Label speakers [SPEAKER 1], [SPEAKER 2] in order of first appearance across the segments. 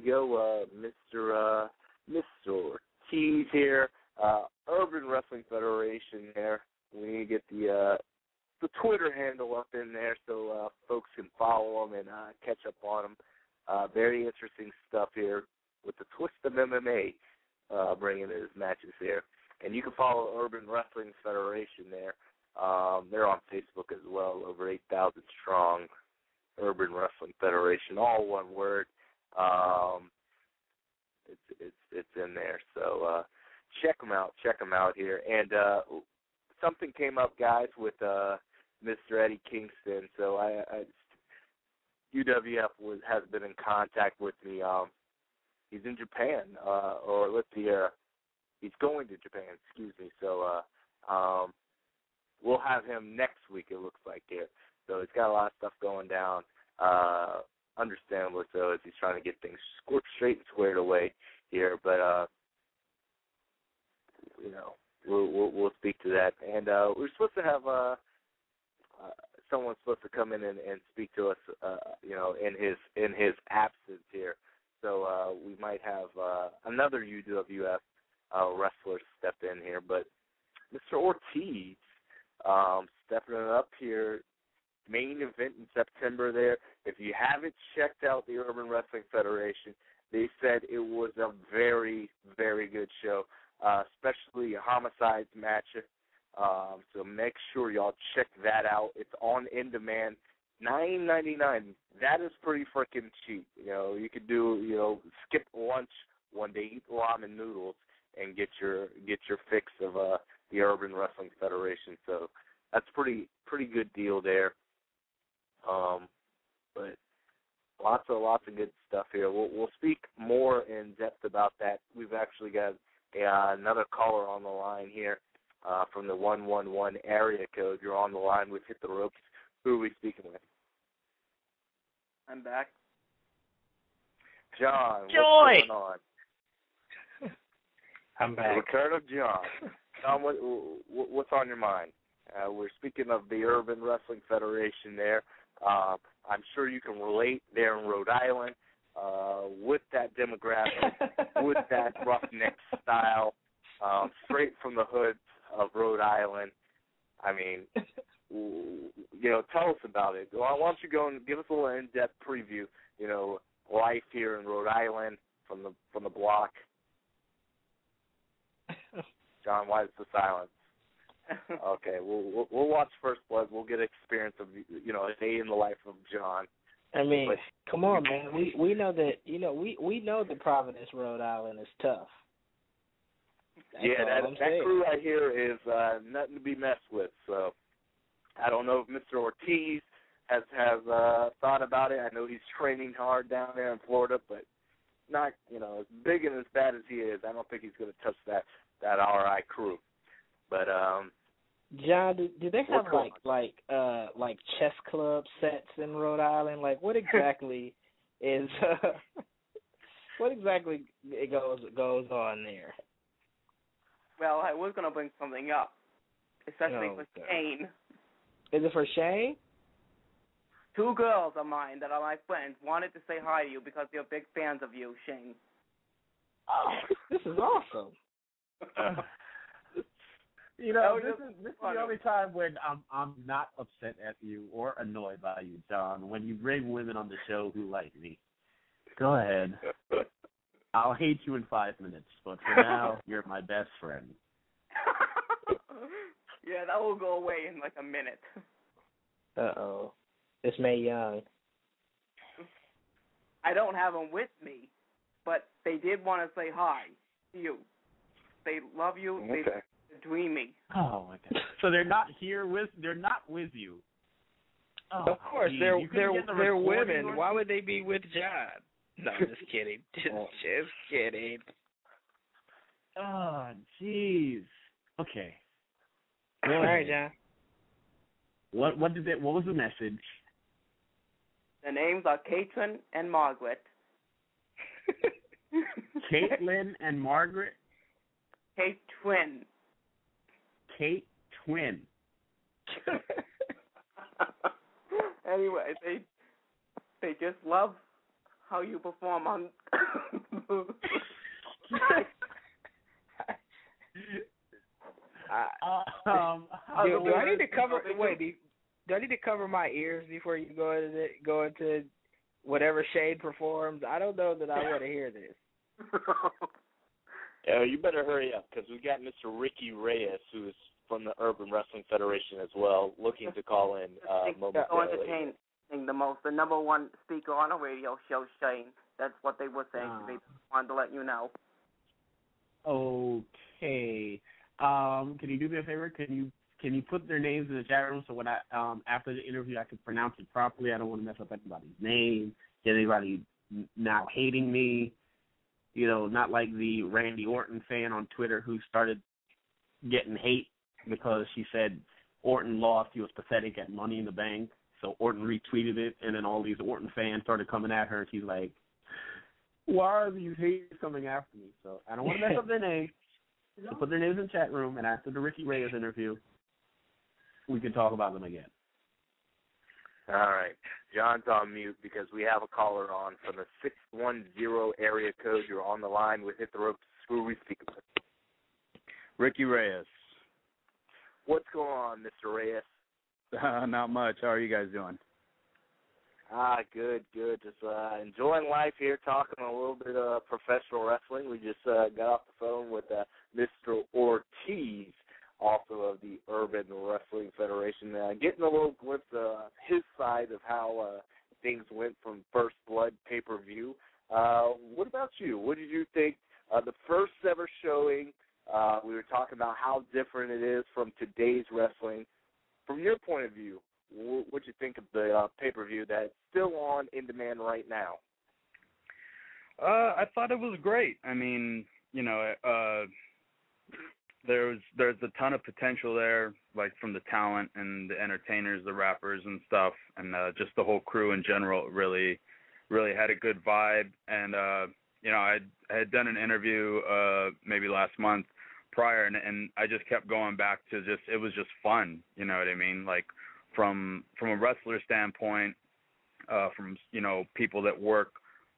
[SPEAKER 1] go, Mr. Ortiz here, Urban Wrestling Federation there. We need to get the Twitter handle up in there so folks can follow them and catch up on them. Very interesting stuff here with the Twist of MMA bringing his matches here. And you can follow Urban Wrestling Federation there. They're on Facebook as well, over 8,000 strong. Urban Wrestling Federation, all one word. It's in there. So check them out here. And something came up, guys, with Mr. Eddie Kingston. So UWF has been in contact with me. He's in Japan, or let's see here. He's going to Japan, excuse me. So we'll have him next week, it looks like here. So he's got a lot of stuff going down. Understandably so, as he's trying to get things straight and squared away here. But we'll speak to that. And we're supposed to have someone supposed to come in and speak to us, in his absence here. So we might have another UWF wrestler step in here. But Mr. Ortiz stepping up here, main event in September there. If you haven't checked out the Urban Wrestling Federation, they said it was a very, very good show, especially a Homicides match. So make sure y'all check that out. It's on in demand, $9.99. That is pretty freaking cheap. You could do skip lunch one day, eat ramen noodles, and get your fix of the Urban Wrestling Federation. So that's pretty good deal there. But lots of good stuff here. We'll speak more in depth about that. We've actually got another caller on the line here from the 111 area code. You're on the line with Hit the Ropes. Who are we speaking with?
[SPEAKER 2] I'm back.
[SPEAKER 1] John,
[SPEAKER 3] Joy.
[SPEAKER 1] What's going on?
[SPEAKER 3] I'm back.
[SPEAKER 1] The return of John. John, what's on your mind? We're speaking of the Urban Wrestling Federation there. I'm sure you can relate there in Rhode Island with that demographic, with that roughneck style, straight from the hoods of Rhode Island. I mean, tell us about it. Why don't you go and give us a little in-depth preview, life here in Rhode Island from the block. John, why is the silence? Okay, we'll watch First Blood. We'll get experience of a day in the life of John.
[SPEAKER 3] I mean, come on, man. We know that we know that Providence, Rhode Island is tough. That's
[SPEAKER 1] that crew right here is nothing to be messed with. So I don't know if Mr. Ortiz has thought about it. I know he's training hard down there in Florida, but not as big and as bad as he is. I don't think he's going to touch that RI crew. But
[SPEAKER 3] John, do they have like chess club sets in Rhode Island? Like, what exactly is what exactly goes on there?
[SPEAKER 2] Well, I was going to bring something up, especially for Shane.
[SPEAKER 3] Is it for Shane?
[SPEAKER 2] 2 girls of mine that are my friends wanted to say hi to you because they're big fans of you, Shane.
[SPEAKER 3] Oh, this is awesome.
[SPEAKER 4] This is the only time when I'm not upset at you or annoyed by you, John, when you bring women on the show who like me. Go ahead. I'll hate you in 5 minutes, but for now, you're my best friend.
[SPEAKER 2] Yeah, that will go away in like a minute.
[SPEAKER 3] Uh-oh. It's Mae Young.
[SPEAKER 2] I don't have them with me, but they did want to say hi to you. They love you.
[SPEAKER 1] Okay.
[SPEAKER 2] They're dreamy.
[SPEAKER 4] Oh my God! So they're not with you. Oh,
[SPEAKER 3] of course,
[SPEAKER 4] geez.
[SPEAKER 3] they're women. Why would they be with John? No, just kidding. Just kidding.
[SPEAKER 4] Oh, jeez. Okay.
[SPEAKER 3] All right, John.
[SPEAKER 4] What was the message?
[SPEAKER 2] The names are Caitlin and Margaret.
[SPEAKER 4] Caitlin and Margaret?
[SPEAKER 2] Kate Twin.
[SPEAKER 4] Kate Twin.
[SPEAKER 2] Anyway, they just love how you perform on.
[SPEAKER 3] Do I need to cover? Wait, do I need to cover my ears before you go into whatever Shade performs? I don't know that I want to hear this.
[SPEAKER 1] You better hurry up because we got Mr. Ricky Reyes, who is from the Urban Wrestling Federation as well, looking to call in momentarily.
[SPEAKER 2] The number one speaker on a radio show, Shane. That's what they were saying. They wanted to let you know.
[SPEAKER 4] Okay. Can you do me a favor? Can you put their names in the chat room so when I after the interview I can pronounce it properly? I don't want to mess up anybody's name. Get anybody now hating me. You know, not like the Randy Orton fan on Twitter who started getting hate because she said Orton lost. He was pathetic at Money in the Bank. So Orton retweeted it, and then all these Orton fans started coming at her, and she's like, why are these haters coming after me? So I don't want to mess up their names. So put their names in the chat room, and after the Ricky Reyes interview, we can talk about them again.
[SPEAKER 1] All right. John's on mute because we have a caller on from the 610 area code. You're on the line with Hit the Ropes. Who are we speaking with?
[SPEAKER 5] Ricky Reyes.
[SPEAKER 1] What's going on, Mr. Reyes?
[SPEAKER 5] Not much. How are you guys doing?
[SPEAKER 1] Good. Just enjoying life here, talking a little bit of professional wrestling. We just got off the phone with Mr. Ortiz, also of the Urban Wrestling Federation, getting a little glimpse of his side of how things went from First Blood pay-per-view. What about you? What did you think the first ever showing? We were talking about how different it is from today's wrestling. From your point of view, what do you think of the pay-per-view that's still on in demand right now?
[SPEAKER 5] I thought it was great. I mean, you know, there's a ton of potential there, like from the talent and the entertainers, the rappers and stuff, and just the whole crew in general really had a good vibe. And you know, I had done an interview maybe last month prior, and I just kept going back to it was just fun, you know what I mean? Like from a wrestler standpoint, from, you know, people that work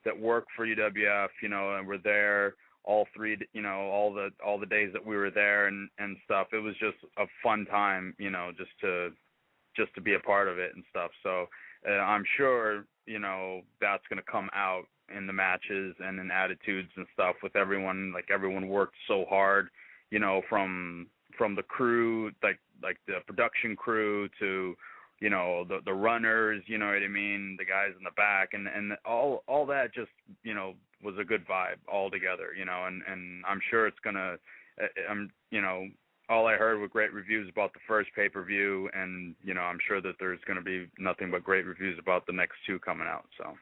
[SPEAKER 5] for UWF, you know, and we're there all three, you know, all the days that we were there and stuff. It was just a fun time, you know, just to be a part of it and stuff. So I'm sure, you know, that's going to come out in the matches and in attitudes and stuff with everyone. Like everyone worked so hard, you know, from the crew, like the production crew to, you know, the runners, you know what I mean, the guys in the back, and all that just, you know, was a good vibe all together, you know, and I'm sure it's gonna, you know, all I heard were great reviews about the first pay-per-view, and, you know, I'm sure that there's gonna be nothing but great reviews about the next two coming out, so.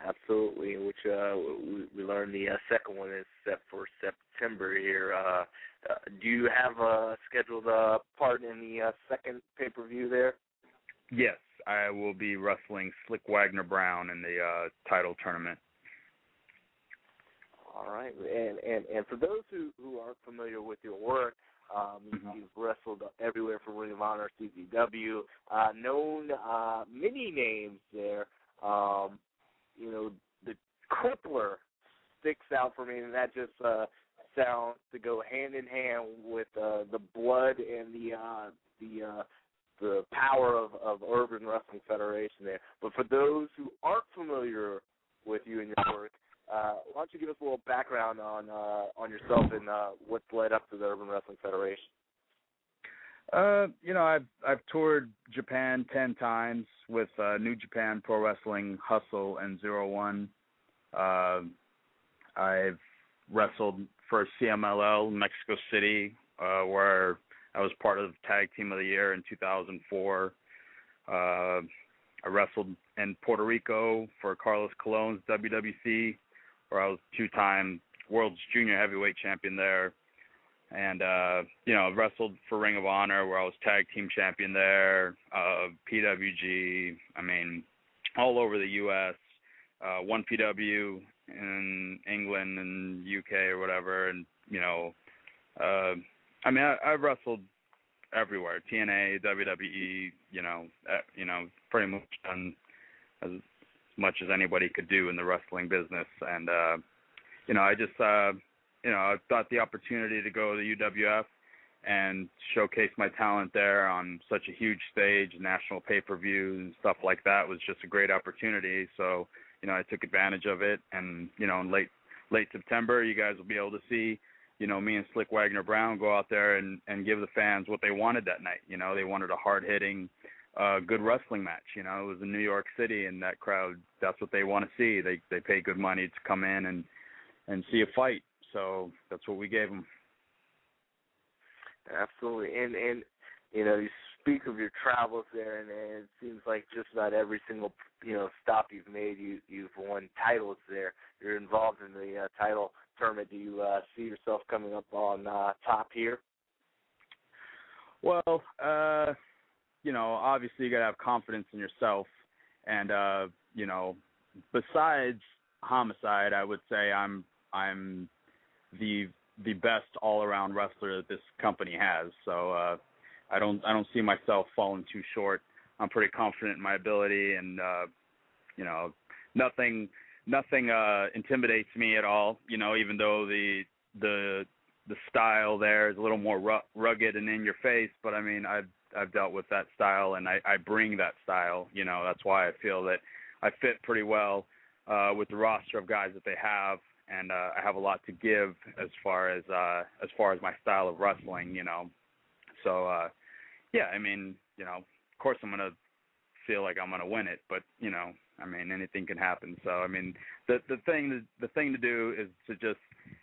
[SPEAKER 1] Absolutely, which we learned the second one is set for September here. Do you have a scheduled part in the second pay-per-view there?
[SPEAKER 5] Yes, I will be wrestling Slick Wagner Brown in the title tournament.
[SPEAKER 1] All right, and for those who aren't familiar with your work, you've wrestled everywhere from Ring of Honor, CZW, known many names there. You know, the Crippler sticks out for me, and that just sounds to go hand in hand with the blood and the power of Urban Wrestling Federation there. But for those who aren't familiar with you and your work, why don't you give us a little background on yourself and what's led up to the Urban Wrestling Federation?
[SPEAKER 5] You know, I've toured Japan 10 times with New Japan Pro Wrestling, Hustle, and 01. I've wrestled for CMLL Mexico City, where I was part of Tag Team of the Year in 2004. I wrestled in Puerto Rico for Carlos Colon's WWC, where I was two-time World's Junior Heavyweight Champion there. And, you know, wrestled for Ring of Honor, where I was Tag Team Champion there, PWG, I mean, all over the U.S., won PW in England and UK or whatever, and, you know, I mean, I've wrestled everywhere, TNA, WWE, you know, pretty much done as much as anybody could do in the wrestling business. And I just I thought the opportunity to go to UWF and showcase my talent there on such a huge stage, national pay-per-views and stuff like that was just a great opportunity. So, I took advantage of it. And, in late September, you guys will be able to see, me and Slick Wagner Brown go out there and give the fans what they wanted that night. They wanted a hard-hitting, good wrestling match. It was in New York City, and that crowd, that's what they want to see. They pay good money to come in and see a fight. So that's what we gave them.
[SPEAKER 1] Absolutely. And you speak of your travels there, and it seems like just about every single, stop you've made, you've won titles there. You're involved in the title tournament. Do you see yourself coming up on top here?
[SPEAKER 5] Well, obviously you got to have confidence in yourself. And, besides Homicide, I would say I'm the best all-around wrestler that this company has. So I don't see myself falling too short. I'm pretty confident in my ability, and nothing intimidates me at all. Even though the style there is a little more rugged and in your face, but I mean I've dealt with that style, and I bring that style. That's why I feel that I fit pretty well with the roster of guys that they have. And I have a lot to give as far as my style of wrestling, So, of course I'm gonna feel like I'm gonna win it, but anything can happen. So, the thing to do is to just,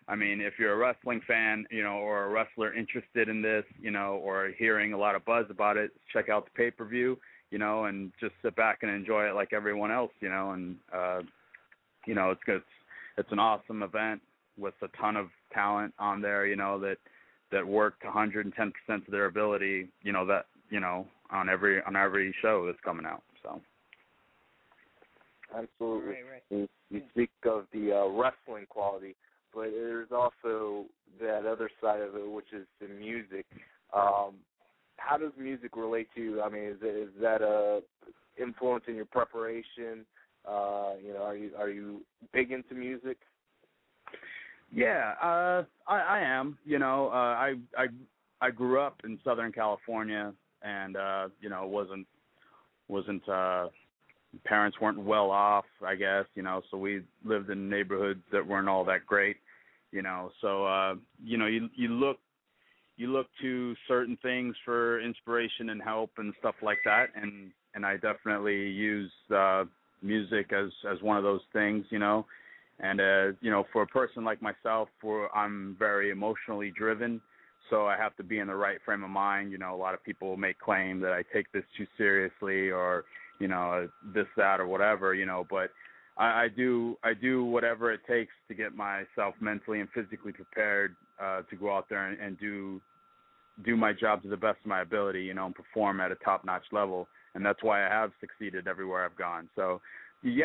[SPEAKER 5] if you're a wrestling fan, or a wrestler interested in this, or hearing a lot of buzz about it, check out the pay-per-view, and just sit back and enjoy it like everyone else, and it's good. It's an awesome event with a ton of talent on there, that worked 110% of their ability, on every show that's coming out. So.
[SPEAKER 1] Absolutely.
[SPEAKER 2] Right.
[SPEAKER 1] You speak of the wrestling quality, but there's also that other side of it, which is the music. How does music relate to you? Is that a influence in your preparation? Are you big into music?
[SPEAKER 5] Yeah, I am. I grew up in Southern California, and wasn't parents weren't well off, I guess. So we lived in neighborhoods that weren't all that great. So you look to certain things for inspiration and help and stuff like that, and I definitely use music as one of those things, and for a person like myself, I'm very emotionally driven, so I have to be in the right frame of mind. A lot of people may claim that I take this too seriously, or this, that, or whatever, but I do whatever it takes to get myself mentally and physically prepared to go out there and do my job to the best of my ability, and perform at a top-notch level. And that's why I have succeeded everywhere I've gone. So, yeah,